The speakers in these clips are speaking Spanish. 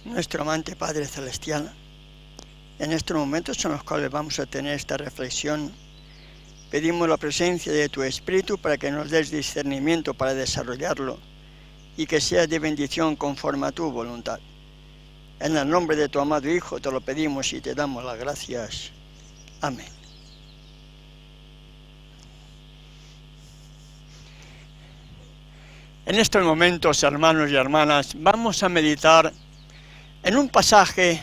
Nuestro amante Padre Celestial, en estos momentos en los cuales vamos a tener esta reflexión, pedimos la presencia de tu Espíritu para que nos des discernimiento para desarrollarlo y que sea de bendición conforme a tu voluntad. En el nombre de tu amado Hijo te lo pedimos y te damos las gracias. Amén. En estos momentos, hermanos y hermanas, vamos a meditar en un pasaje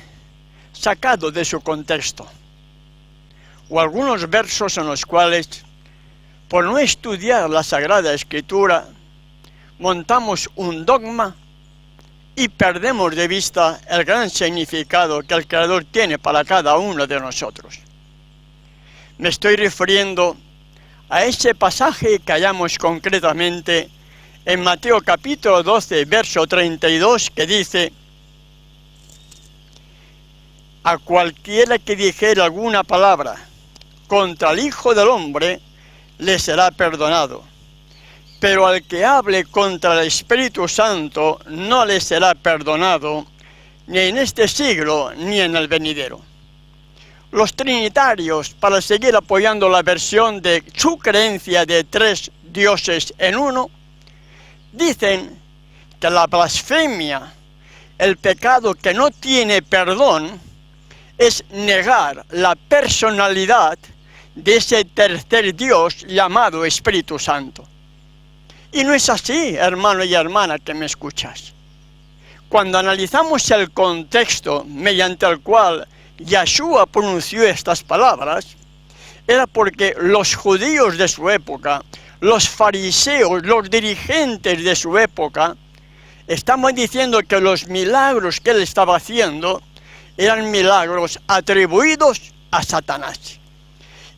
sacado de su contexto, o algunos versos en los cuales, por no estudiar la Sagrada Escritura, montamos un dogma y perdemos de vista el gran significado que el Creador tiene para cada uno de nosotros. Me estoy refiriendo a ese pasaje que hallamos concretamente en Mateo capítulo 12, verso 32, que dice: a cualquiera que dijere alguna palabra contra el Hijo del Hombre, le será perdonado. Pero al que hable contra el Espíritu Santo, no le será perdonado, ni en este siglo, ni en el venidero. Los trinitarios, para seguir apoyando la versión de su creencia de tres dioses en uno, dicen que la blasfemia, el pecado que no tiene perdón, es negar la personalidad de ese tercer Dios llamado Espíritu Santo. Y no es así, hermano y hermana que me escuchas. Cuando analizamos el contexto mediante el cual Yeshua pronunció estas palabras, era porque los judíos de su época, los fariseos, los dirigentes de su época, estaban diciendo que los milagros que él estaba haciendo eran milagros atribuidos a Satanás.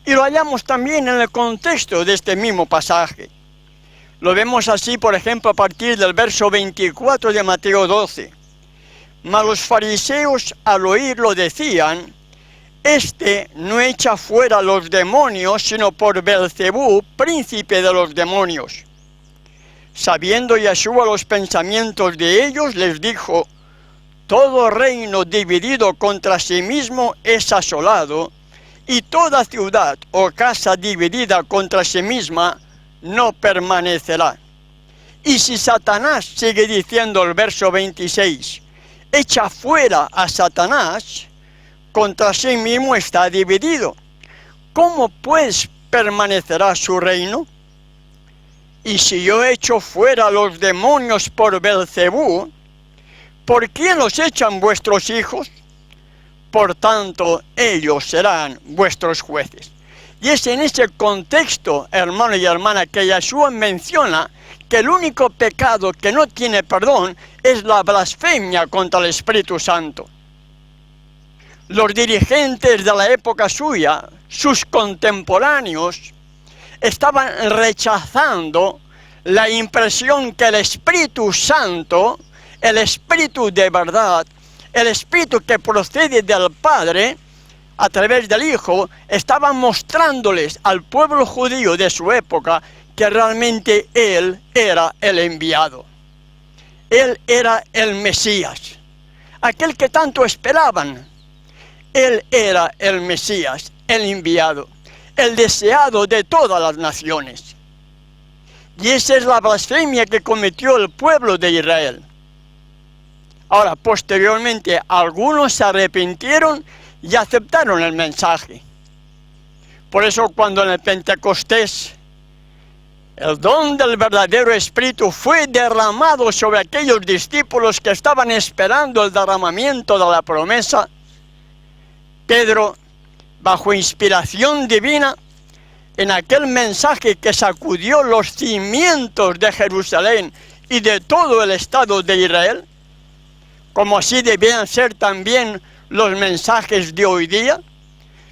Y lo hallamos también en el contexto de este mismo pasaje. Lo vemos así, por ejemplo, a partir del verso 24 de Mateo 12. Mas los fariseos al oírlo decían: este no echa fuera los demonios, sino por Belcebú, príncipe de los demonios. Sabiendo Yeshua los pensamientos de ellos, les dijo: todo reino dividido contra sí mismo es asolado, y toda ciudad o casa dividida contra sí misma no permanecerá. Y si Satanás, sigue diciendo el verso 26, echa fuera a Satanás, contra sí mismo está dividido. ¿Cómo pues permanecerá su reino? Y si yo echo fuera a los demonios por Belcebú, ¿por quién los echan vuestros hijos? Por tanto, ellos serán vuestros jueces. Y es en ese contexto, hermano y hermana, que Yeshua menciona que el único pecado que no tiene perdón es la blasfemia contra el Espíritu Santo. Los dirigentes de la época suya, sus contemporáneos, estaban rechazando la impresión que el Espíritu Santo, el Espíritu de verdad, el Espíritu que procede del Padre, a través del Hijo, estaba mostrándoles al pueblo judío de su época que realmente Él era el enviado. Él era el Mesías, aquel que tanto esperaban. Él era el Mesías, el enviado, el deseado de todas las naciones. Y esa es la blasfemia que cometió el pueblo de Israel. Ahora, posteriormente, algunos se arrepintieron y aceptaron el mensaje. Por eso, cuando en el Pentecostés el don del verdadero Espíritu fue derramado sobre aquellos discípulos que estaban esperando el derramamiento de la promesa, Pedro, bajo inspiración divina, en aquel mensaje que sacudió los cimientos de Jerusalén y de todo el estado de Israel, como así debían ser también los mensajes de hoy día,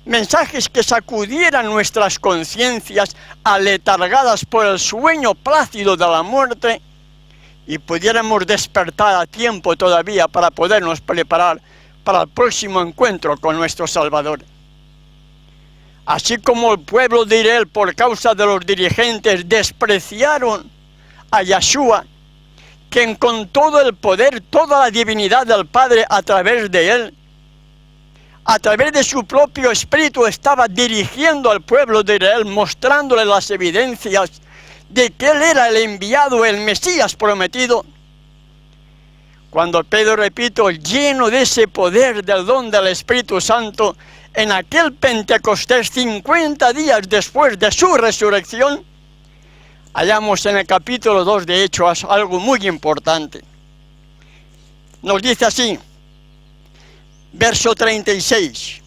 mensajes que sacudieran nuestras conciencias aletargadas por el sueño plácido de la muerte y pudiéramos despertar a tiempo todavía para podernos preparar para el próximo encuentro con nuestro Salvador. Así como el pueblo de Israel, por causa de los dirigentes, despreciaron a Yeshua, quien con todo el poder, toda la divinidad del Padre a través de él, a través de su propio espíritu estaba dirigiendo al pueblo de Israel, mostrándole las evidencias de que él era el enviado, el Mesías prometido. Cuando Pedro, repito, lleno de ese poder del don del Espíritu Santo, en aquel Pentecostés, 50 días después de su resurrección, hallamos en el capítulo 2 de Hechos algo muy importante. Nos dice así, verso 36,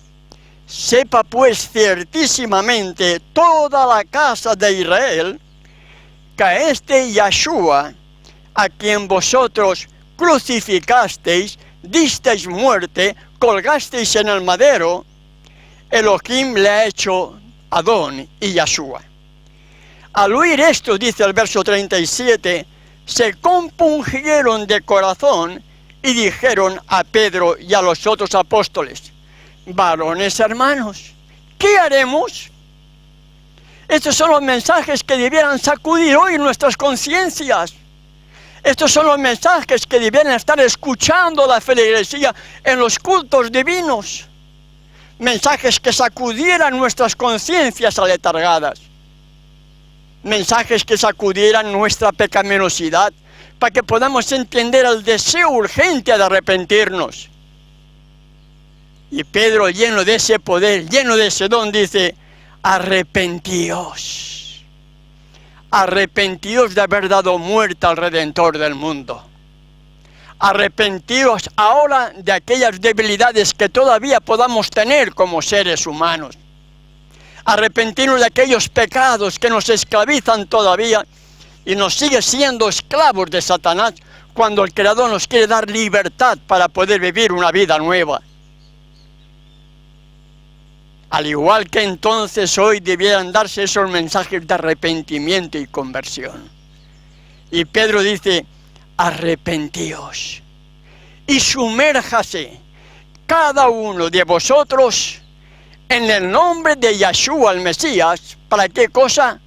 sepa pues ciertísimamente toda la casa de Israel, que a este Yahshua, a quien vosotros crucificasteis, disteis muerte, colgasteis en el madero, Elohim le ha hecho Adón y Yahshua. Al oír esto, dice el verso 37, se compungieron de corazón y dijeron a Pedro y a los otros apóstoles, varones hermanos, ¿qué haremos? Estos son los mensajes que debieran sacudir hoy nuestras conciencias. Estos son los mensajes que debieran estar escuchando la feligresía en los cultos divinos. Mensajes que sacudieran nuestras conciencias aletargadas. Mensajes que sacudieran nuestra pecaminosidad para que podamos entender el deseo urgente de arrepentirnos. Y Pedro, lleno de ese poder, lleno de ese don, dice, arrepentíos. Arrepentíos de haber dado muerte al Redentor del mundo. Arrepentíos ahora de aquellas debilidades que todavía podamos tener como seres humanos. Arrepentirnos de aquellos pecados que nos esclavizan todavía y nos sigue siendo esclavos de Satanás cuando el Creador nos quiere dar libertad para poder vivir una vida nueva. Al igual que entonces hoy debieran darse esos mensajes de arrepentimiento y conversión. Y Pedro dice, arrepentíos y sumérjase cada uno de vosotros en el nombre de Yahshua el Mesías. ¿Para qué cosa?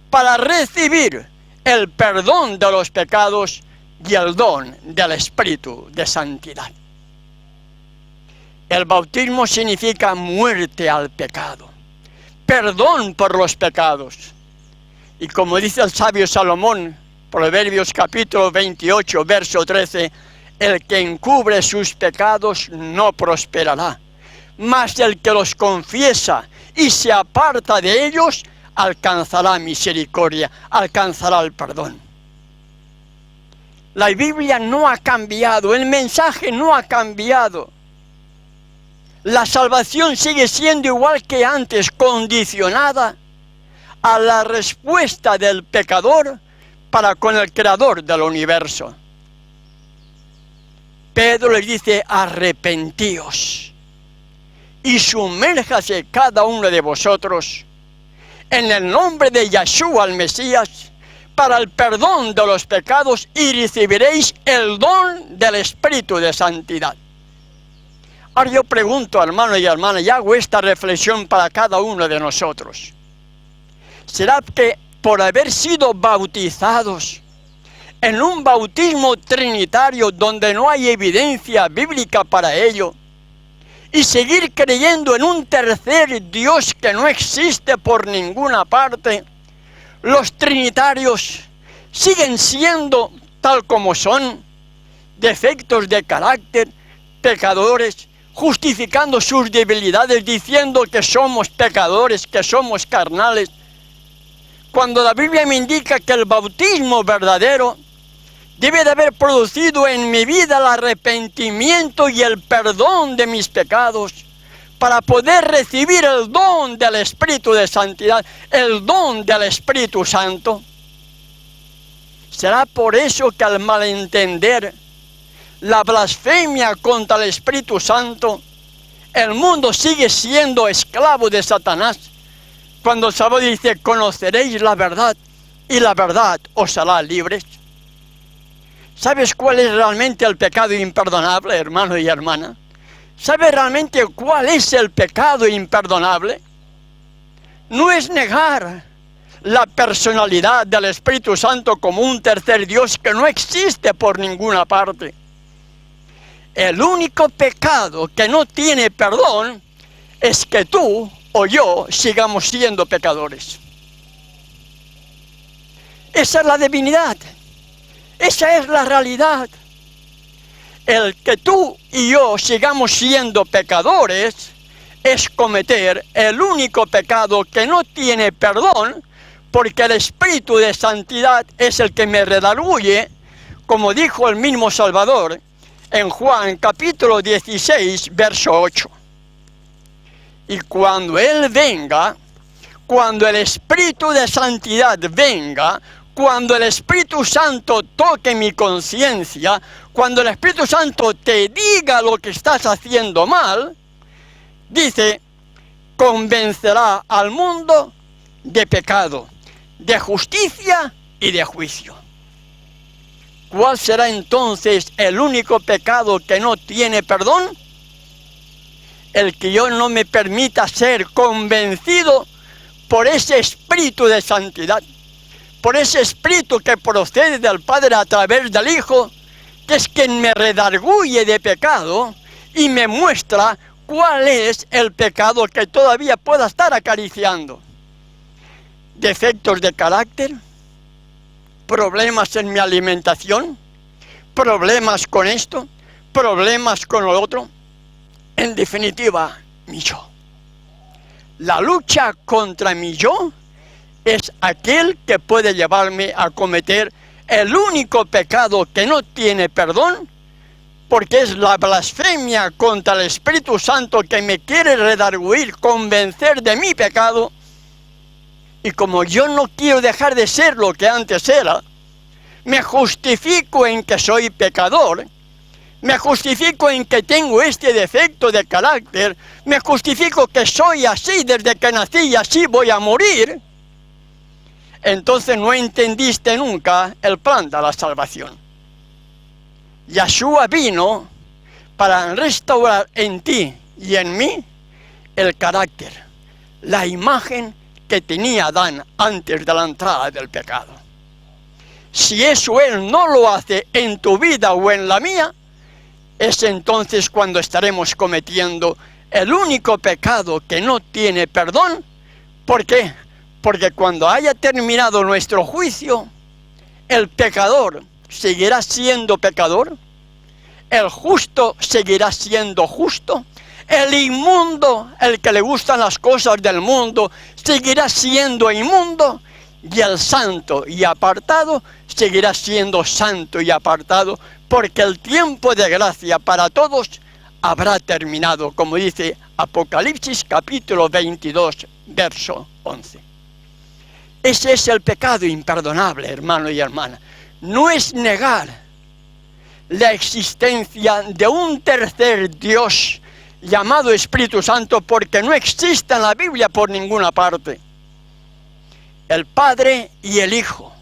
Para recibir el perdón de los pecados y el don del Espíritu de santidad. El bautismo significa muerte al pecado, perdón por los pecados. Y como dice el sabio Salomón, Proverbios capítulo 28, verso 13, el que encubre sus pecados no prosperará, mas el que los confiesa y se aparta de ellos, alcanzará misericordia, alcanzará el perdón. La Biblia no ha cambiado, el mensaje no ha cambiado. La salvación sigue siendo igual que antes, condicionada a la respuesta del pecador para con el Creador del universo. Pedro les dice, arrepentíos y sumérjase cada uno de vosotros en el nombre de Yahshua el Mesías para el perdón de los pecados y recibiréis el don del Espíritu de santidad. Ahora yo pregunto, hermano y hermana, y hago esta reflexión para cada uno de nosotros. ¿Será que por haber sido bautizados en un bautismo trinitario donde no hay evidencia bíblica para ello, y seguir creyendo en un tercer Dios que no existe por ninguna parte, los trinitarios siguen siendo tal como son, defectos de carácter, pecadores, justificando sus debilidades, diciendo que somos pecadores, que somos carnales, cuando la Biblia me indica que el bautismo verdadero debe de haber producido en mi vida el arrepentimiento y el perdón de mis pecados para poder recibir el don del Espíritu de santidad, el don del Espíritu Santo. ¿Será por eso que al malentender la blasfemia contra el Espíritu Santo, el mundo sigue siendo esclavo de Satanás? Cuando el Salvador dice, conoceréis la verdad y la verdad os hará libres. ¿Sabes cuál es realmente el pecado imperdonable, hermano y hermana? ¿Sabes realmente cuál es el pecado imperdonable? No es negar la personalidad del Espíritu Santo como un tercer Dios que no existe por ninguna parte. El único pecado que no tiene perdón es que tú o yo sigamos siendo pecadores. Esa es la divinidad. Esa es la realidad. El que tú y yo sigamos siendo pecadores es cometer el único pecado que no tiene perdón, porque el Espíritu de Santidad es el que me redarguye, como dijo el mismo Salvador en Juan capítulo 16, verso 8. Y cuando Él venga, cuando el Espíritu de Santidad venga, cuando el Espíritu Santo toque mi conciencia, cuando el Espíritu Santo te diga lo que estás haciendo mal, dice, convencerá al mundo de pecado, de justicia y de juicio. ¿Cuál será entonces el único pecado que no tiene perdón? El que yo no me permita ser convencido por ese Espíritu de Santidad, por ese Espíritu que procede del Padre a través del Hijo, que es quien me redarguye de pecado y me muestra cuál es el pecado que todavía pueda estar acariciando. Defectos de carácter, problemas en mi alimentación, problemas con esto, problemas con lo otro. En definitiva, mi yo. La lucha contra mi yo es aquel que puede llevarme a cometer el único pecado que no tiene perdón, porque es la blasfemia contra el Espíritu Santo que me quiere redarguir, convencer de mi pecado. Y como yo no quiero dejar de ser lo que antes era, me justifico en que soy pecador, me justifico en que tengo este defecto de carácter, me justifico que soy así desde que nací y así voy a morir. Entonces no entendiste nunca el plan de la salvación. Yeshua vino para restaurar en ti y en mí el carácter, la imagen que tenía Adán antes de la entrada del pecado. Si eso Él no lo hace en tu vida o en la mía, es entonces cuando estaremos cometiendo el único pecado que no tiene perdón. ¿Por qué? Porque cuando haya terminado nuestro juicio, el pecador seguirá siendo pecador, el justo seguirá siendo justo, el inmundo, el que le gustan las cosas del mundo, seguirá siendo inmundo, y el santo y apartado seguirá siendo santo y apartado, porque el tiempo de gracia para todos habrá terminado, como dice Apocalipsis capítulo 22, verso 11. Ese es el pecado imperdonable, hermano y hermana. No es negar la existencia de un tercer Dios llamado Espíritu Santo, porque no existe en la Biblia por ninguna parte. El Padre y el Hijo.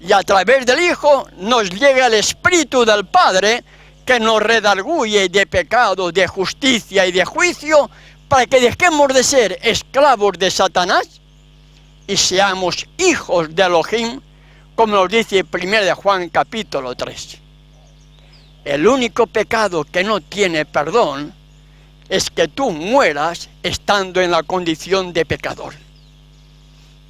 Y a través del Hijo nos llega el Espíritu del Padre, que nos redarguye de pecado, de justicia y de juicio, para que dejemos de ser esclavos de Satanás y seamos hijos de Elohim, como nos dice 1 de Juan capítulo 3. El único pecado que no tiene perdón es que tú mueras estando en la condición de pecador.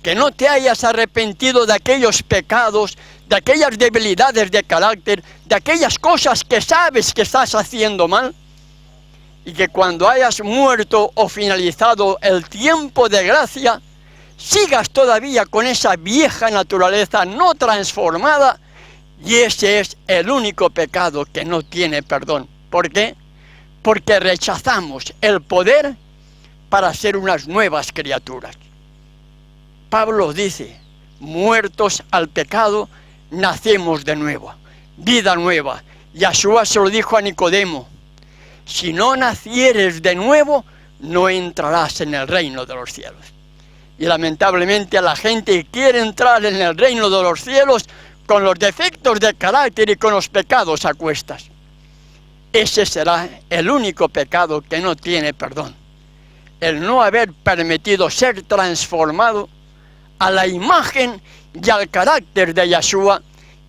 Que no te hayas arrepentido de aquellos pecados, de aquellas debilidades de carácter, de aquellas cosas que sabes que estás haciendo mal, y que cuando hayas muerto o finalizado el tiempo de gracia, sigas todavía con esa vieja naturaleza no transformada, y ese es el único pecado que no tiene perdón. ¿Por qué? Porque rechazamos el poder para ser unas nuevas criaturas. Pablo dice, muertos al pecado, nacemos de nuevo, vida nueva. Yeshua se lo dijo a Nicodemo, si no nacieres de nuevo, no entrarás en el reino de los cielos. Y lamentablemente la gente quiere entrar en el reino de los cielos con los defectos de carácter y con los pecados a cuestas. Ese será el único pecado que no tiene perdón. El no haber permitido ser transformado a la imagen y al carácter de Yeshua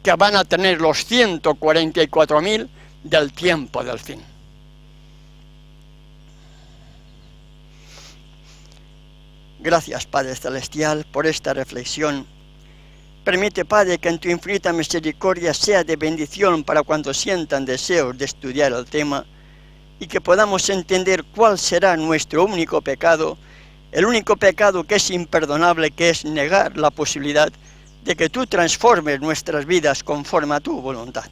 que van a tener los 144.000 del tiempo del fin. Gracias, Padre Celestial, por esta reflexión. Permite, Padre, que en tu infinita misericordia sea de bendición para cuantos sientan deseos de estudiar el tema y que podamos entender cuál será nuestro único pecado, el único pecado que es imperdonable, que es negar la posibilidad de que tú transformes nuestras vidas conforme a tu voluntad.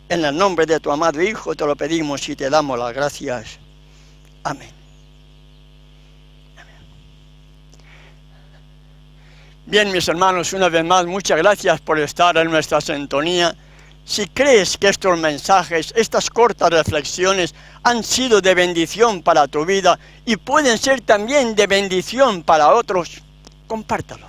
En el nombre de tu amado Hijo te lo pedimos y te damos las gracias. Amén. Bien, mis hermanos, una vez más, muchas gracias por estar en nuestra sintonía. Si crees que estos mensajes, estas cortas reflexiones han sido de bendición para tu vida y pueden ser también de bendición para otros, compártalo.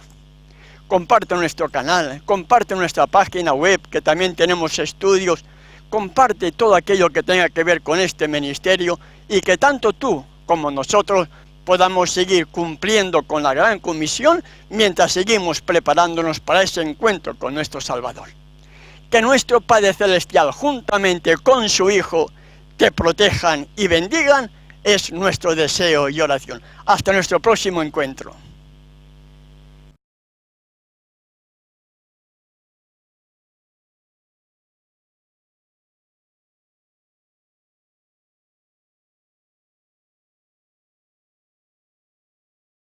Comparte nuestro canal, comparte nuestra página web, que también tenemos estudios. Comparte todo aquello que tenga que ver con este ministerio y que tanto tú como nosotros podamos seguir cumpliendo con la gran comisión mientras seguimos preparándonos para ese encuentro con nuestro Salvador. Que nuestro Padre Celestial, juntamente con su Hijo, te protejan y bendigan, es nuestro deseo y oración. Hasta nuestro próximo encuentro.